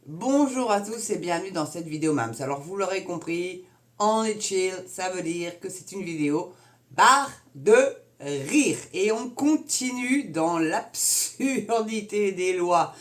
Bonjour à tous et bienvenue dans cette vidéo Mams. Alors vous l'aurez compris, on est chill, ça veut dire que c'est une vidéo barre de rire. Et on continue dans l'absurdité des lois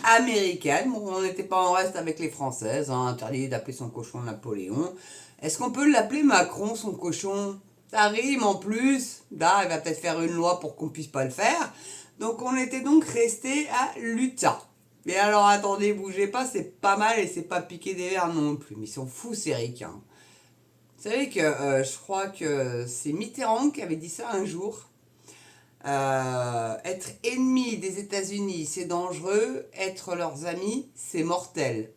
américaines. Bon, on n'était pas en reste avec les Françaises, hein, interdit d'appeler son cochon Napoléon. Est-ce qu'on peut l'appeler Macron, son cochon? Ça rime en plus. Là, il va peut-être faire une loi pour qu'on puisse pas le faire. Donc on était donc resté à l'Utah. Mais alors attendez, bougez pas, c'est pas mal et c'est pas piqué des verres non plus. Mais ils sont fous ces ricains. Vous savez que je crois que c'est Mitterrand qui avait dit ça un jour. Être ennemi des États-Unis, c'est dangereux. Être leurs amis, c'est mortel.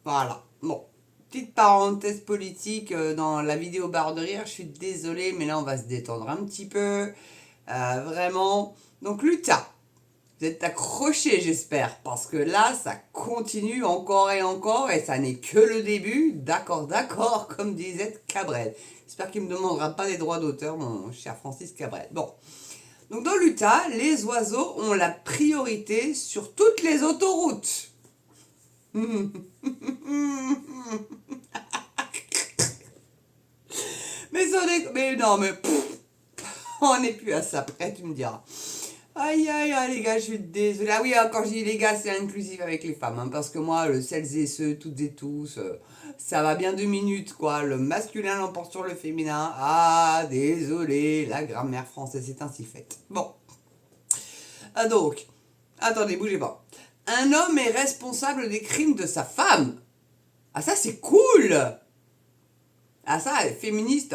Voilà. Bon. Petite parenthèse politique dans la vidéo barre de rire. Je suis désolée, mais là on va se détendre un petit peu. Vraiment. Donc l'Utah. Vous êtes accrochés, j'espère, parce que là, ça continue encore et ça n'est que le début. D'accord, d'accord, comme disait Cabrel. J'espère qu'il ne me demandera pas des droits d'auteur, mon cher Francis Cabrel. Bon, donc dans l'Utah, les oiseaux ont la priorité sur toutes les autoroutes. Mais non, mais on n'est plus à ça près, tu me diras. Aïe, aïe, aïe, les gars, je suis désolée. Ah oui, quand je dis les gars, c'est inclusif avec les femmes, hein, parce que moi, le celles et ceux, toutes et tous, ça va bien 2 minutes, quoi. Le masculin l'emporte sur le féminin. Ah, désolé, la grammaire française est ainsi faite. Bon, donc, attendez, bougez pas. Un homme est responsable des crimes de sa femme. Ah, ça, c'est cool. Ah, ça, féministe,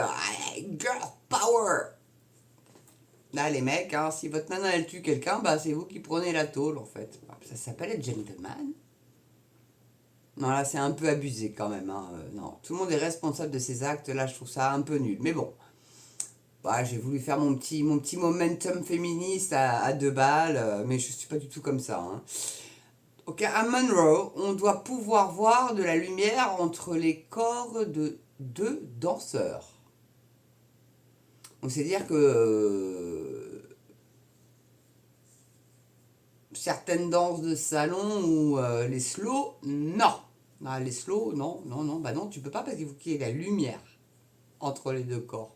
girl power. Là, les mecs, hein, si votre nana elle tue quelqu'un, bah c'est vous qui prenez la tôle en fait. Ça s'appelle être gentleman. Non, là c'est un peu abusé quand même. Hein. Non, tout le monde est responsable de ses actes. Là, je trouve ça un peu nul. Mais bon, bah, j'ai voulu faire mon petit momentum féministe à 2 balles, mais je suis pas du tout comme ça. Hein. Ok, à Monroe, on doit pouvoir voir de la lumière entre les corps de 2 danseurs. Donc c'est dire que certaines danses de salon ou les slow, non. Ah, les slow, non, non, non, bah non, tu peux pas parce qu'il faut qu'il y ait la lumière entre les 2 corps.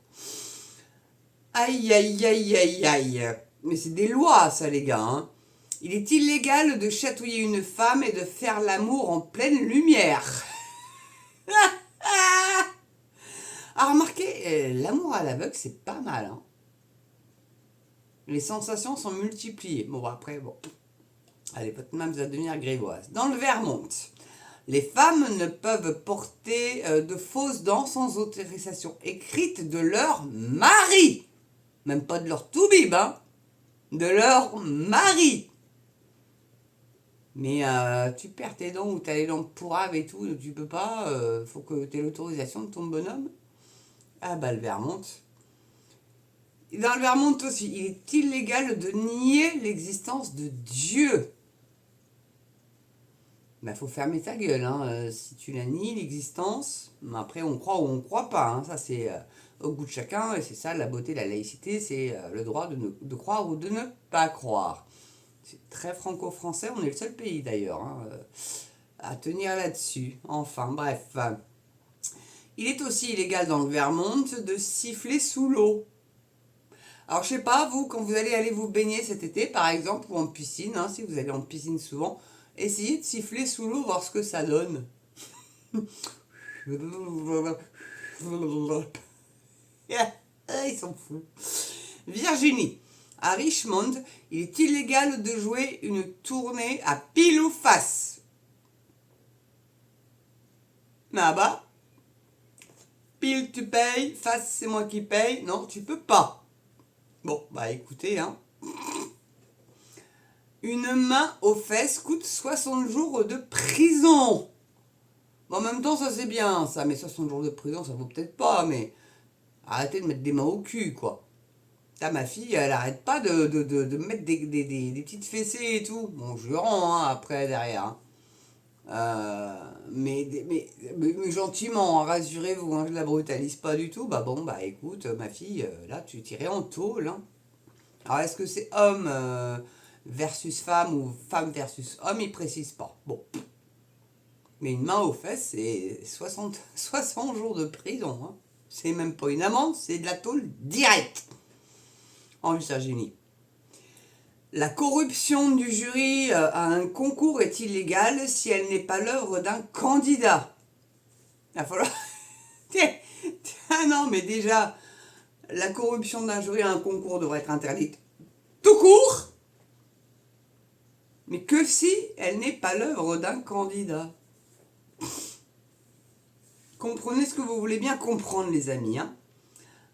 Aïe, aïe, aïe, aïe, aïe. Mais c'est des lois, ça, les gars. Hein. Il est illégal de chatouiller une femme et de faire l'amour en pleine lumière. Ah, remarquez, l'amour à l'aveugle, c'est pas mal. Hein. Les sensations sont multipliées. Bon, après, bon. Allez, votre main va devenir grivoise. Dans le Vermont, les femmes ne peuvent porter de fausses dents sans autorisation écrite de leur mari. Même pas de leur toubib, hein. De leur mari. Mais tu perds tes dents ou t'as les dents pourraves et tout, tu peux pas, faut que tu aies l'autorisation de ton bonhomme. Ah bah le Vermont. Dans le Vermont aussi, il est illégal de nier l'existence de Dieu. Bah, faut fermer ta gueule, hein. Si tu la nies, l'existence, après on croit ou on croit pas, hein. Ça c'est au goût de chacun, et c'est ça la beauté de la laïcité, c'est le droit de croire ou de ne pas croire. C'est très franco-français, on est le seul pays d'ailleurs hein, à tenir là-dessus. Enfin bref. Il est aussi illégal dans le Vermont de siffler sous l'eau. Alors je sais pas, vous, quand vous allez aller vous baigner cet été, par exemple, ou en piscine, hein, si vous allez en piscine souvent, essayez de siffler sous l'eau, voir ce que ça donne. Ils sont fous. Virginie. À Richmond, il est illégal de jouer une tournée à pile ou face. Ah bah, pile tu payes, face c'est moi qui paye. Non, tu peux pas. Bon, bah écoutez, hein. Une main aux fesses coûte 60 jours de prison. Bon, en même temps, ça c'est bien, ça, mais 60 jours de prison, ça vaut peut-être pas, mais arrêtez de mettre des mains au cul, quoi. Là, ma fille, elle arrête pas de mettre des petites fessées et tout. Bon, je lui rends, hein, après, derrière. Hein. Mais gentiment, hein, rassurez-vous, hein, je la brutalise pas du tout. Bah bon, bah écoute, ma fille, là, tu tirais en tôle. Hein. Alors, est-ce que c'est homme versus femme ou femme versus homme, il précise pas. Bon. Mais une main aux fesses, c'est 60 jours de prison. Hein. C'est même pas une amende, c'est de la tôle directe. En Virginie. La corruption du jury à un concours est illégale si elle n'est pas l'œuvre d'un candidat. Il va falloir... Ah non, mais déjà, la corruption d'un jury à un concours devrait être interdite tout court. Mais que si elle n'est pas l'œuvre d'un candidat. Comprenez ce que vous voulez bien comprendre, les amis. Hein.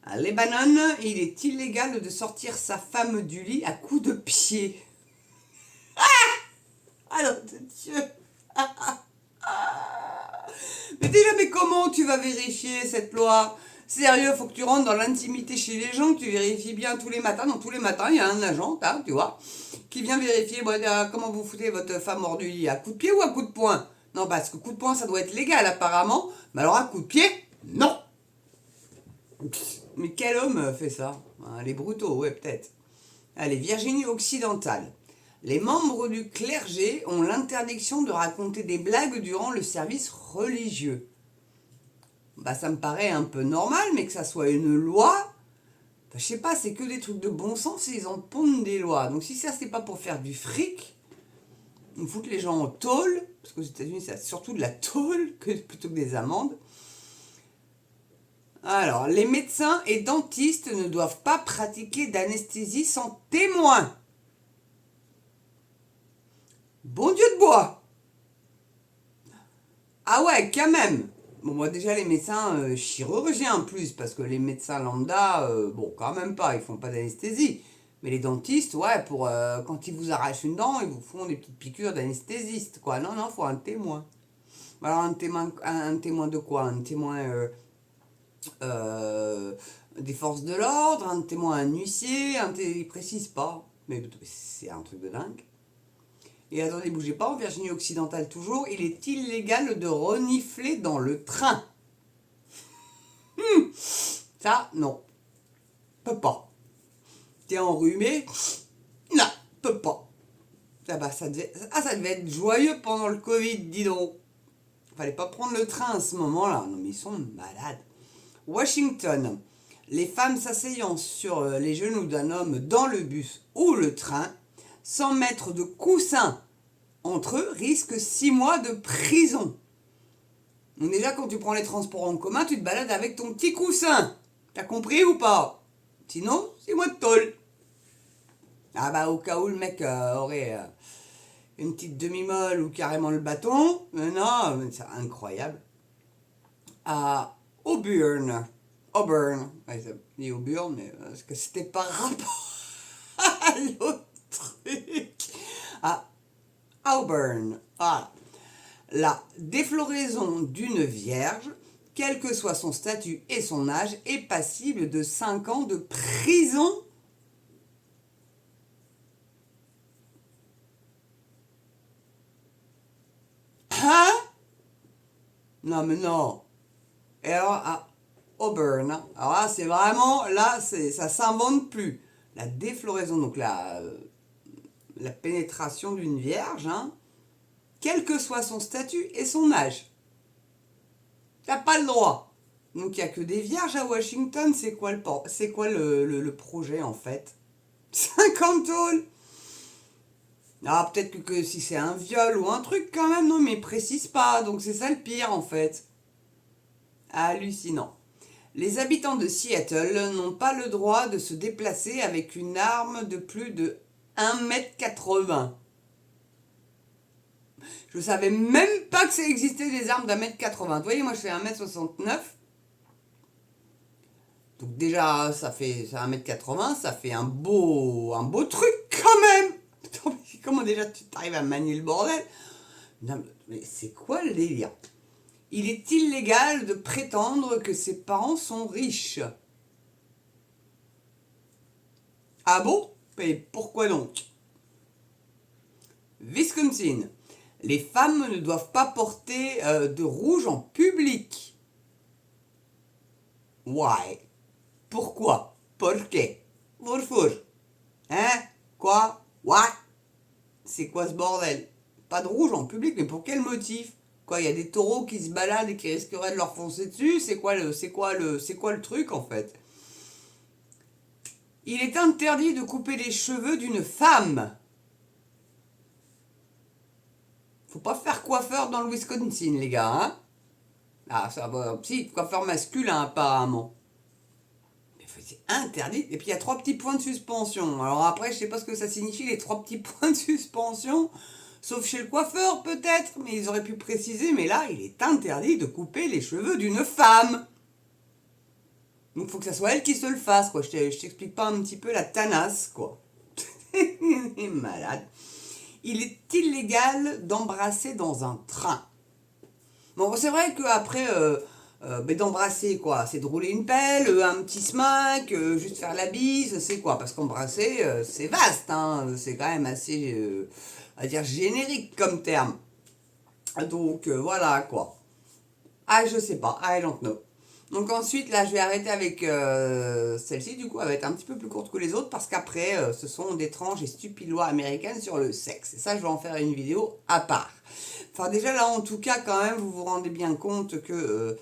À Lebanon, il est illégal de sortir sa femme du lit à coups de pied. Ah non, Dieu. Mais déjà, mais comment tu vas vérifier cette loi? Sérieux, faut que tu rentres dans l'intimité chez les gens, que tu vérifies bien tous les matins. Donc tous les matins, il y a un agent, hein, tu vois, qui vient vérifier comment vous foutez votre femme hors du lit. À coup de pied ou à coup de poing? Non, parce que coup de poing, ça doit être légal apparemment. Mais alors à coup de pied, non. Mais quel homme fait ça? Les brutaux, ouais, peut-être. Allez, Virginie occidentale. Les membres du clergé ont l'interdiction de raconter des blagues durant le service religieux. Bah, ça me paraît un peu normal, mais que ça soit une loi, bah, je sais pas, c'est que des trucs de bon sens et ils en pondent des lois. Donc si ça, c'est pas pour faire du fric, ils foutent les gens en tôle, parce qu'aux États-Unis, c'est surtout de la tôle plutôt que des amendes. Alors, les médecins et dentistes ne doivent pas pratiquer d'anesthésie sans témoin. Bon Dieu de bois! Ah ouais, quand même! Bon, moi déjà les médecins chirurgiens en plus, parce que les médecins lambda, bon, quand même pas, ils font pas d'anesthésie. Mais les dentistes, ouais, pour quand ils vous arrachent une dent, ils vous font des petites piqûres d'anesthésiste, quoi. Non, non, faut un témoin. Alors un témoin de quoi? Un témoin des forces de l'ordre, un témoin, un huissier, ils précisent pas. Mais c'est un truc de dingue. Et attendez, bougez pas, en Virginie occidentale toujours, il est illégal de renifler dans le train. Ça, non. Peut pas. T'es enrhumé? Non, peut pas. Ah bah, ça devait être joyeux pendant le Covid, dis donc. Fallait pas prendre le train à ce moment-là. Non, mais ils sont malades. Washington. Les femmes s'asseyant sur les genoux d'un homme dans le bus ou le train, sans mettre de coussin entre eux, risquent 6 mois de prison. Donc déjà, quand tu prends les transports en commun, tu te balades avec ton petit coussin. T'as compris ou pas? Sinon, 6 mois de tôle. Ah bah au cas où le mec aurait une petite demi-molle ou carrément le bâton. Mais non, c'est incroyable. À Auburn. Ouais, ça dit Auburn, mais parce que c'était par rapport à l'autre truc. À Auburn. Voilà. La défloraison d'une vierge, quel que soit son statut et son âge, est passible de 5 ans de prison. Hein? Non, mais non. Et alors, à Auburn, alors là, c'est vraiment, là, ça s'invente plus. La défloraison, donc la pénétration d'une vierge, hein, quel que soit son statut et son âge. T'as pas le droit. Donc il n'y a que des vierges à Washington, c'est quoi le projet en fait? 50 tôles. Ah, peut-être que si c'est un viol ou un truc quand même, non, mais précise pas, donc c'est ça le pire en fait. Hallucinant. Les habitants de Seattle n'ont pas le droit de se déplacer avec une arme de plus de 1,80 m. Je savais même pas que ça existait des armes d'1,80 m. Vous voyez, moi je fais 1,69 m. Donc déjà, ça fait 1,80 m, ça fait un beau truc quand même. Comment déjà tu t'arrives à manier le bordel? Non, mais c'est quoi le délire? Il est illégal de prétendre que ses parents sont riches. Ah bon? Et pourquoi donc? Wisconsin. Les femmes ne doivent pas porter de rouge en public. Why? Pourquoi? Pourquoi? Pourquoi? Hein? Quoi? What? C'est quoi ce bordel? Pas de rouge en public, mais pour quel motif? Quoi, il y a des taureaux qui se baladent et qui risqueraient de leur foncer dessus? C'est quoi le truc en fait? Il est interdit de couper les cheveux d'une femme. Faut pas faire coiffeur dans le Wisconsin, les gars, hein? Ah, ça va. Si, coiffeur masculin, apparemment. Mais c'est interdit. Et puis, il y a 3 petits points de suspension. Alors après, je sais pas ce que ça signifie, les 3 petits points de suspension. Sauf chez le coiffeur, peut-être. Mais ils auraient pu préciser. Mais là, il est interdit de couper les cheveux d'une femme. Donc, il faut que ça soit elle qui se le fasse, quoi. Je t'explique pas un petit peu la tanasse, quoi. Il est malade. Il est illégal d'embrasser dans un train. Bon, c'est vrai qu'après, d'embrasser, quoi, c'est de rouler une pelle, un petit smack, juste faire la bise, c'est quoi? Parce qu'embrasser, c'est vaste, hein, c'est quand même assez, à dire, générique comme terme. Donc, voilà, quoi. Ah, je sais pas, I don't know. Donc ensuite, là, je vais arrêter avec celle-ci, du coup, elle va être un petit peu plus courte que les autres, parce qu'après, ce sont d'étranges et stupides lois américaines sur le sexe. Et ça, je vais en faire une vidéo à part. Enfin, déjà, là, en tout cas, quand même, vous vous rendez bien compte que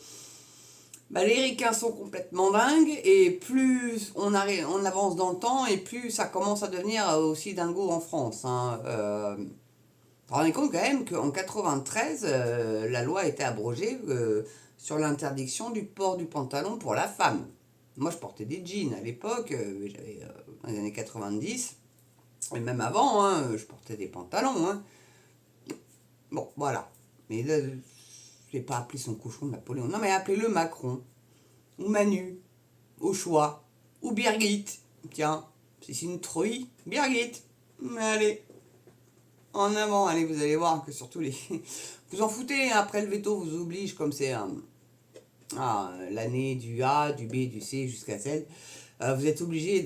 les ricains sont complètement dingues, et plus on avance dans le temps, et plus ça commence à devenir aussi dingo en France, hein. Vous vous rendez compte quand même qu'en 93, la loi a été abrogée sur l'interdiction du port du pantalon pour la femme. Moi, je portais des jeans à l'époque, j'avais dans les années 90, et même avant, hein, je portais des pantalons, hein. Bon, voilà. Mais là, je n'ai pas appelé son cochon Napoléon. Non, mais appelez-le Macron, ou Manu, au choix, ou Birgit. Tiens, si c'est une truie, Birgit. Allez, en avant, allez, vous allez voir que surtout les... Vous en foutez, hein, après le veto vous oblige, comme c'est l'année du A, du B, du C jusqu'à Z. Vous êtes obligé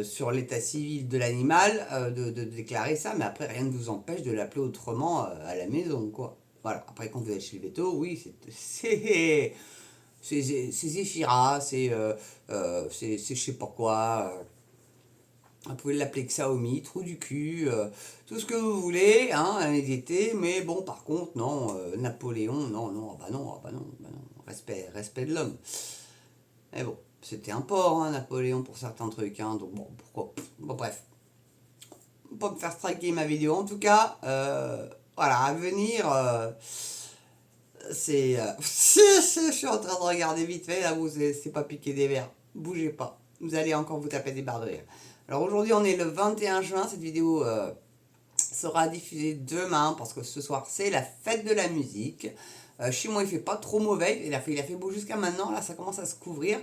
sur l'état civil de l'animal de déclarer ça, mais après rien ne vous empêche de l'appeler autrement à la maison, quoi. Voilà, après quand vous êtes chez le veto, oui, c'est Zéphyra, c'est je sais pas quoi. Vous pouvez l'appeler Xiaomi, trou du cul, tout ce que vous voulez, hein, l'année d'été, mais bon, par contre, non, Napoléon, non, ah bah non, respect de l'homme. Mais bon, c'était un porc, hein, Napoléon, pour certains trucs, hein, donc bon, pourquoi, bon, bref. Pas me faire striker ma vidéo, en tout cas, voilà, à venir, je suis en train de regarder vite fait, là, vous, c'est pas piquer des verres, bougez pas, vous allez encore vous taper des barres de rire. Alors aujourd'hui, on est le 21 juin, cette vidéo sera diffusée demain, parce que ce soir, c'est la fête de la musique. Chez moi, il fait pas trop mauvais, il a fait beau jusqu'à maintenant, là, ça commence à se couvrir.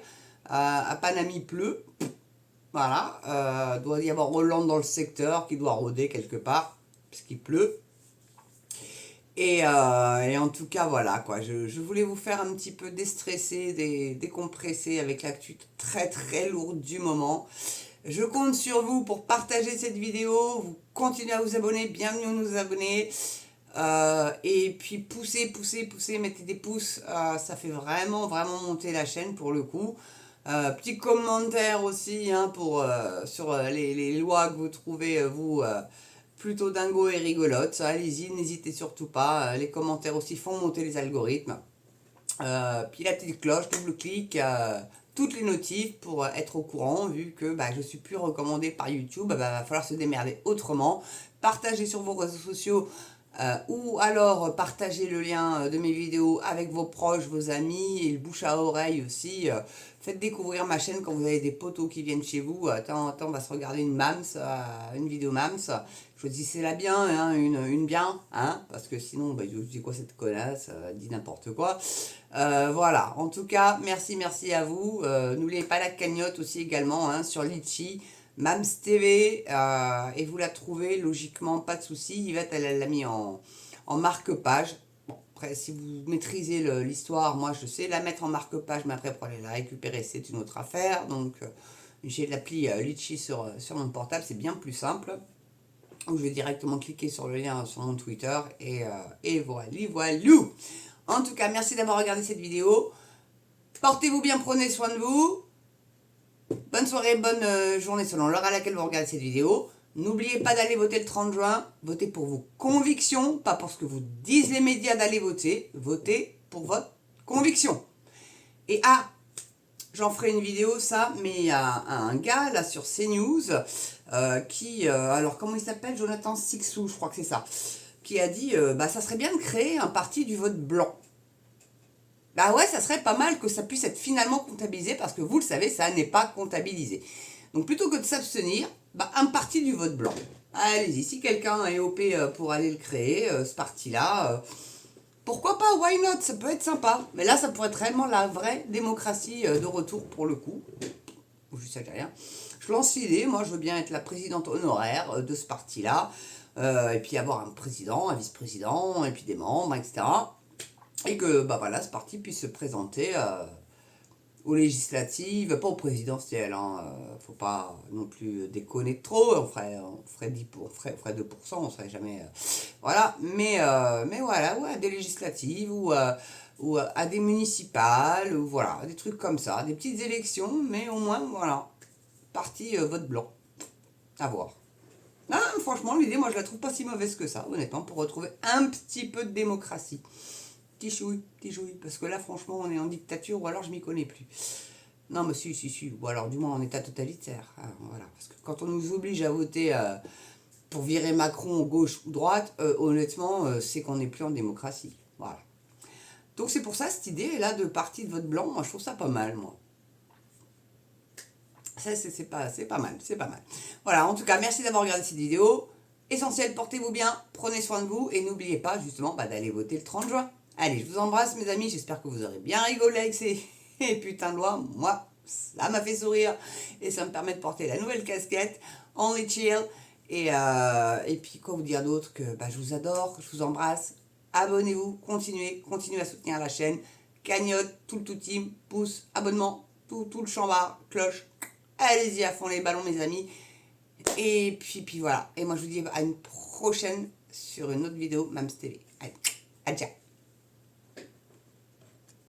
À Paname, il pleut, voilà, doit y avoir Hollande dans le secteur, qui doit rôder quelque part, puisqu'il pleut. Et en tout cas, voilà, quoi, je voulais vous faire un petit peu déstresser, décompresser avec l'actu très très lourde du moment. Je compte sur vous pour partager cette vidéo, vous continuez à vous abonner, bienvenue à nous abonner. Et puis poussez, mettez des pouces, ça fait vraiment monter la chaîne pour le coup. Petit commentaire aussi, hein, sur les lois que vous trouvez, vous, plutôt dingo et rigolotes. Allez-y, n'hésitez surtout pas. Les commentaires aussi font monter les algorithmes. Puis la petite cloche, double-clic, toutes les notifs pour être au courant, vu que je ne suis plus recommandé par YouTube, va falloir se démerder autrement. Partagez sur vos réseaux sociaux, ou alors partagez le lien de mes vidéos avec vos proches, vos amis, et le bouche à oreille aussi. Faites découvrir ma chaîne quand vous avez des potos qui viennent chez vous. Attends, on va se regarder une vidéo Mams. Choisissez-la bien, hein, une bien, hein, parce que sinon, je vous dis quoi cette connasse, dit n'importe quoi. Voilà, en tout cas, merci à vous. N'oubliez pas la cagnotte aussi également, hein, sur Litchi, Mams TV, et vous la trouvez logiquement, pas de souci. Yvette, elle l'a mis en marque-page. Bon, après, si vous maîtrisez l'histoire, moi je sais la mettre en marque-page, mais après pour aller la récupérer, c'est une autre affaire. Donc, j'ai l'appli Litchi sur mon portable, c'est bien plus simple. Où je vais directement cliquer sur le lien sur mon Twitter, et voilà. En tout cas, merci d'avoir regardé cette vidéo. Portez-vous bien, prenez soin de vous. Bonne soirée, bonne journée selon l'heure à laquelle vous regardez cette vidéo. N'oubliez pas d'aller voter le 30 juin. Votez pour vos convictions, pas pour ce que vous disent les médias d'aller voter. Votez pour votre conviction. Et j'en ferai une vidéo, ça, mais il y a un gars, là, sur CNews, alors, comment il s'appelle? Jonathan Sixou, je crois que c'est ça, qui a dit, ça serait bien de créer un parti du vote blanc. Bah ouais, ça serait pas mal que ça puisse être finalement comptabilisé, parce que vous le savez, ça n'est pas comptabilisé. Donc, plutôt que de s'abstenir, un parti du vote blanc. Allez-y, si quelqu'un est OP pour aller le créer, ce parti-là... pourquoi pas, why not, ça peut être sympa. Mais là, ça pourrait être vraiment la vraie démocratie de retour pour le coup. Je sais rien. Je lance l'idée, moi je veux bien être la présidente honoraire de ce parti-là. Et puis avoir un président, un vice-président, et puis des membres, etc. Et que voilà, ce parti puisse se présenter aux législatives, pas aux présidentielles. Faut pas non plus déconner trop. On ferait 10%, on ferait 2%, on serait jamais... voilà, mais voilà, ouais, à des législatives ou à des municipales, ou voilà, des trucs comme ça, des petites élections, mais au moins, voilà, parti vote blanc. À voir. Ah, franchement, l'idée, moi, je la trouve pas si mauvaise que ça, honnêtement, pour retrouver un petit peu de démocratie. Petit chouille, parce que là, franchement, on est en dictature, ou alors je m'y connais plus. Non, mais si, ou alors du moins en état totalitaire. Voilà, parce que quand on nous oblige à voter pour virer Macron gauche ou droite, honnêtement, c'est qu'on n'est plus en démocratie. Voilà. Donc c'est pour ça, cette idée-là de parti de vote blanc, moi je trouve ça pas mal, moi. Ça, c'est pas mal, c'est pas mal. Voilà, en tout cas, merci d'avoir regardé cette vidéo. Essentiel, portez-vous bien, prenez soin de vous, et n'oubliez pas, justement, d'aller voter le 30 juin. Allez, je vous embrasse, mes amis, j'espère que vous aurez bien rigolé avec ces putains de lois. Moi, ça m'a fait sourire, et ça me permet de porter la nouvelle casquette, Only Chill. Et puis, quoi vous dire d'autre que je vous adore, je vous embrasse. Abonnez-vous, continuez à soutenir la chaîne. Cagnotte, tout le team, pouce, abonnement, tout le chambard, cloche. Allez-y à fond les ballons, mes amis. Et puis voilà. Et moi, je vous dis à une prochaine sur une autre vidéo, Mams TV. Allez, à ciao.